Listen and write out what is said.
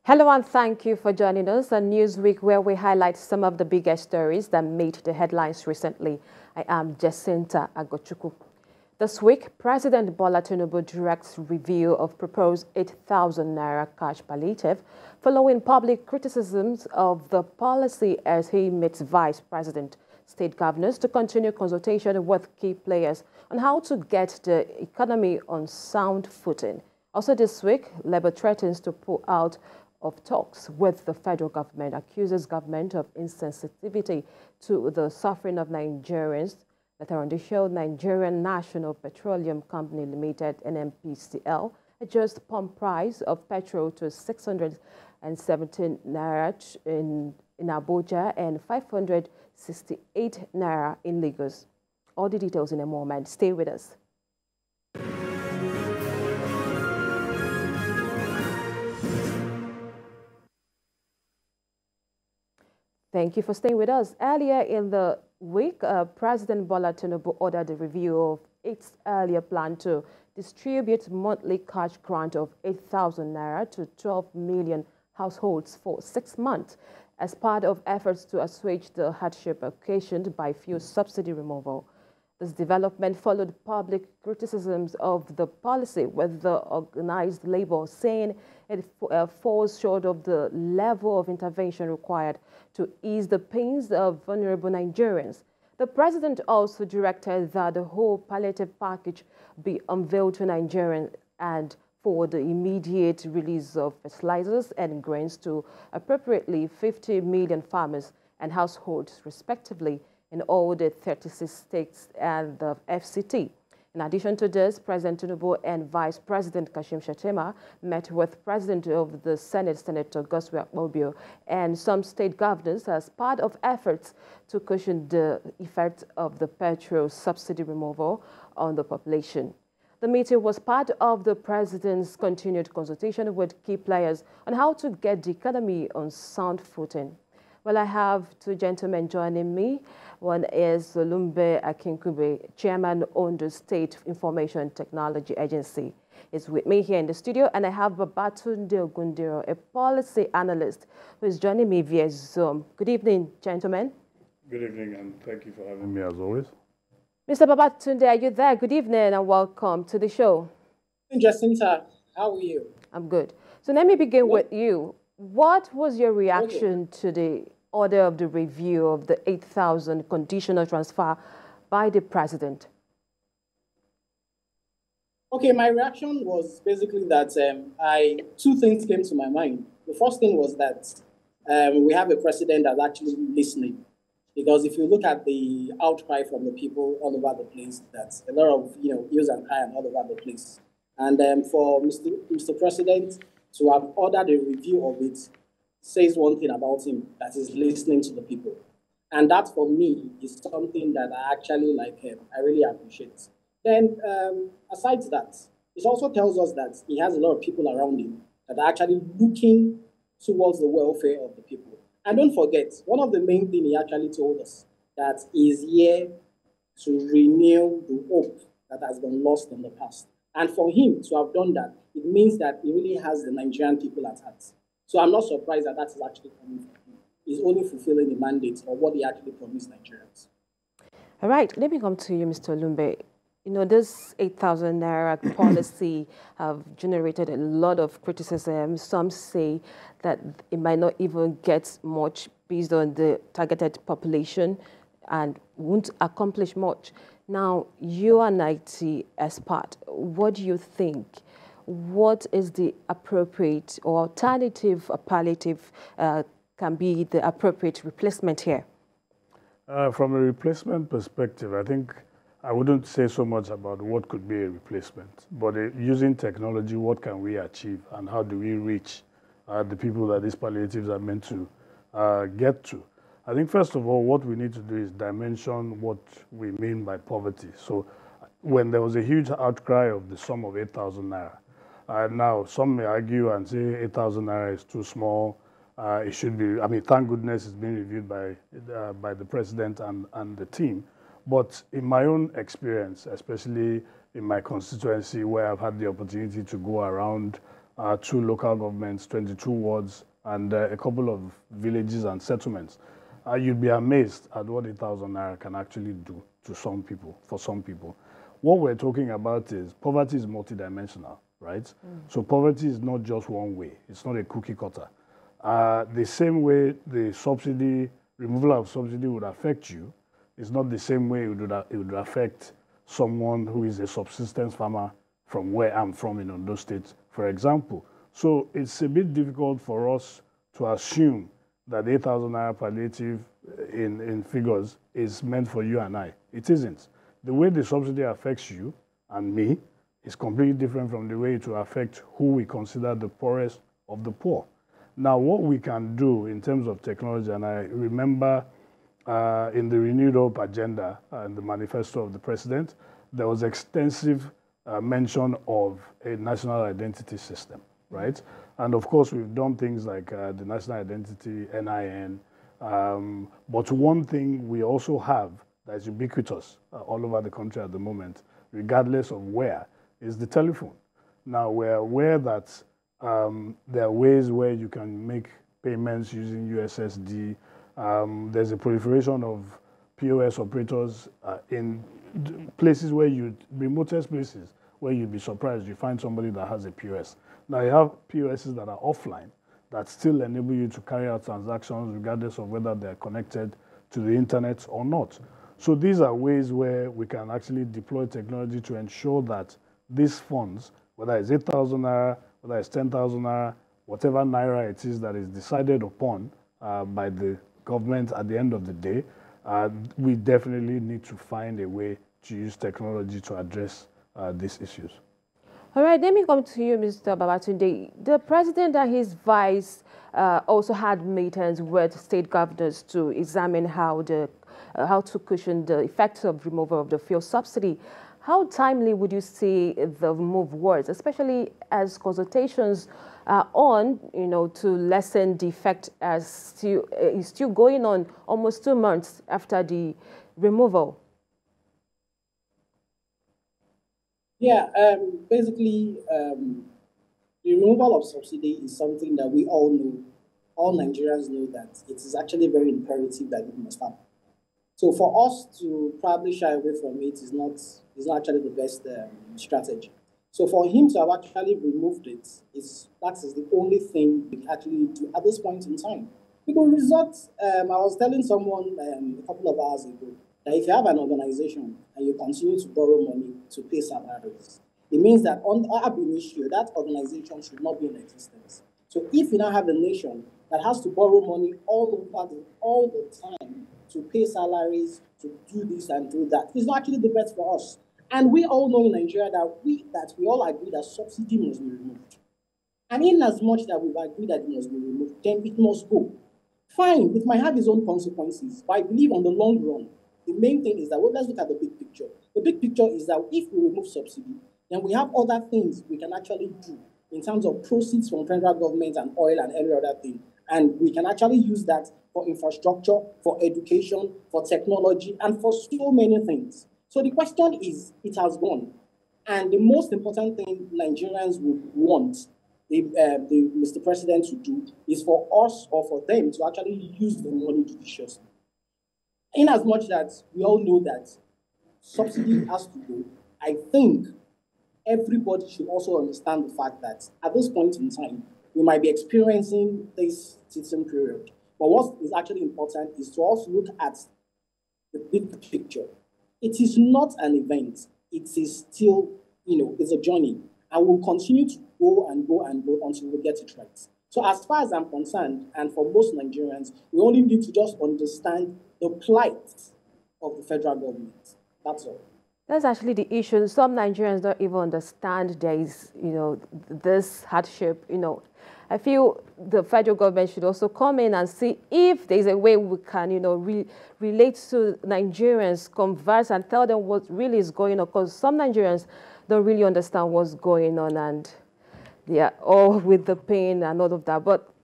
Hello and thank you for joining us on Newsweek, where we highlight some of the biggest stories that made the headlines recently. I am Jacinta Agochukwu. This week, President Bola Tinubu directs review of proposed 8,000 naira cash palliative following public criticisms of the policy as he meets Vice President, state governors to continue consultation with key players on how to get the economy on sound footing. Also this week, Labour threatens to pull out of talks with the federal government, accuses government of insensitivity to the suffering of Nigerians. Later on the show, Nigerian National Petroleum Company Limited, NNPCL, adjusts pump price of petrol to 617 naira in Abuja and 568 naira in Lagos. All the details in a moment. Stay with us. Thank you for staying with us. Earlier in the week, President Bola Tinubu ordered a review of its earlier plan to distribute monthly cash grant of 8,000 naira to 12 million households for 6 months as part of efforts to assuage the hardship occasioned by fuel subsidy removal. This development followed public criticisms of the policy, with the organized labor saying it falls short of the level of intervention required to ease the pains of vulnerable Nigerians. The president also directed that the whole palliative package be unveiled to Nigerians and for the immediate release of fertilizers and grains to appropriately 50 million farmers and households, respectively, in all the 36 states and the FCT. In addition to this, President Tinubu and Vice President Kashim Shettima met with President of the Senate, Senator Godswill Akpabio, and some state governors as part of efforts to cushion the effect of the petrol subsidy removal on the population. The meeting was part of the president's continued consultation with key players on how to get the economy on sound footing. Well, I have two gentlemen joining me. One is Lumbe Akinkube, Chairman of the State Information Technology Agency, is with me here in the studio. And I have Babatunde Ogundiro, a policy analyst, who is joining me via Zoom. Good evening, gentlemen. Good evening, and thank you for having me as always. Mr. Babatunde, are you there? Good evening and welcome to the show. Jacinta, how are you? I'm good. So let me begin with you. What was your reaction to the order of the review of the 8,000 conditional transfer by the president? Okay, my reaction was basically that two things came to my mind. The first thing was that we have a president that's actually listening. Because if you look at the outcry from the people all over the place, that's a lot of use and cry all over the place. And for Mr. President to have ordered a review of it says one thing about him, that is listening to the people. And that, for me, is something that I actually I really appreciate. Then, aside that, it also tells us that he has a lot of people around him that are actually looking towards the welfare of the people. And don't forget, one of the main things he actually told us, that he is here to renew the hope that has been lost in the past. And for him to have done that, it means that he really has the Nigerian people at heart. So I'm not surprised that that is actually coming from him. He's only fulfilling the mandate of what he actually promised Nigerians. All right, let me come to you, Mr. Lumbe. This 8,000 naira policy have generated a lot of criticism. Some say that it might not even get much based on the targeted population and won't accomplish much. Now, you are an IT expert. What do you think? What is the appropriate or alternative palliative can be the appropriate replacement here? From a replacement perspective, I think I wouldn't say so much about what could be a replacement, but using technology, what can we achieve and how do we reach the people that these palliatives are meant to get to? I think, first of all, what we need to do is dimension what we mean by poverty. So when there was a huge outcry of the sum of 8,000 naira, now some may argue and say 8,000 naira is too small. It should be, thank goodness it's been reviewed by the president and the team. But in my own experience, especially in my constituency where I've had the opportunity to go around 2 local governments, 22 wards, and a couple of villages and settlements. You'd be amazed at what 8,000 naira can actually do to some people, for some people. What we're talking about is poverty is multidimensional, right? So poverty is not just one way. It's not a cookie cutter. The same way the subsidy, removal of subsidy would affect you, is not the same way it would affect someone who is a subsistence farmer from where I'm from in Ondo State, for example. So it's a bit difficult for us to assume that 8,000 naira palliative in figures is meant for you and I. It isn't. The way the subsidy affects you and me is completely different from the way it will affect who we consider the poorest of the poor. Now, what we can do in terms of technology, and I remember in the Renewed Hope agenda and the manifesto of the president, there was extensive mention of a national identity system, right? And of course, we've done things like the national identity, NIN. But one thing we also have that is ubiquitous all over the country at the moment, regardless of where, is the telephone. Now, we're aware that there are ways where you can make payments using USSD. There's a proliferation of POS operators in places where remotest places where you'd be surprised you find somebody that has a POS. Now, you have POSs that are offline that still enable you to carry out transactions regardless of whether they're connected to the internet or not. So these are ways where we can actually deploy technology to ensure that these funds, whether it's 8,000 naira, whether it's 10,000 naira, whatever naira it is that is decided upon by the government at the end of the day, we definitely need to find a way to use technology to address these issues. All right, let me come to you, Mr. Babatunde. The president and his vice also had meetings with state governors to examine how to cushion the effects of removal of the fuel subsidy. How timely would you say the move was, especially as consultations are on, to lessen the effect as is still going on almost 2 months after the removal? Yeah, basically, the removal of subsidy is something that we all know. All Nigerians know that it is actually very imperative that it must happen. So for us to probably shy away from it is not actually the best strategy. So for him to have actually removed it, that is the only thing we can actually do at this point in time. Because results, I was telling someone a couple of hours ago that if you have an organization and you continue to borrow money to pay salaries, it means that on ab initio, that organization should not be in existence. So if you now have a nation that has to borrow money all the time to pay salaries, to do this and do that, it's not actually the best for us. And we all know in Nigeria that we all agree that subsidy must be removed. And in as much that we've agreed that it must be removed, then it must go. Fine, it might have its own consequences, but I believe on the long run, the main thing is that, well, let's look at the big picture. The big picture is that if we remove subsidy, then we have other things we can actually do in terms of proceeds from federal government and oil and every other thing. And we can actually use that for infrastructure, for education, for technology, and for so many things. So the question is, it has gone. And the most important thing Nigerians would want Mr. President to do is for us or for them to actually use the money judiciously. In as much that we all know that subsidy has to go, I think everybody should also understand the fact that at this point in time, we might be experiencing this citizen period. But what is actually important is to also look at the big picture. It is not an event. It is still, it's a journey. And we'll continue to go and go and go until we get it right. So as far as I'm concerned, and for most Nigerians, we only need to just understand the plight of the federal government. That's all. That's actually the issue. Some Nigerians don't even understand there is, this hardship. I feel the federal government should also come in and see if there's a way we can, relate to Nigerians, converse and tell them what really is going on. Because some Nigerians don't really understand what's going on and they are all with the pain and all of that. But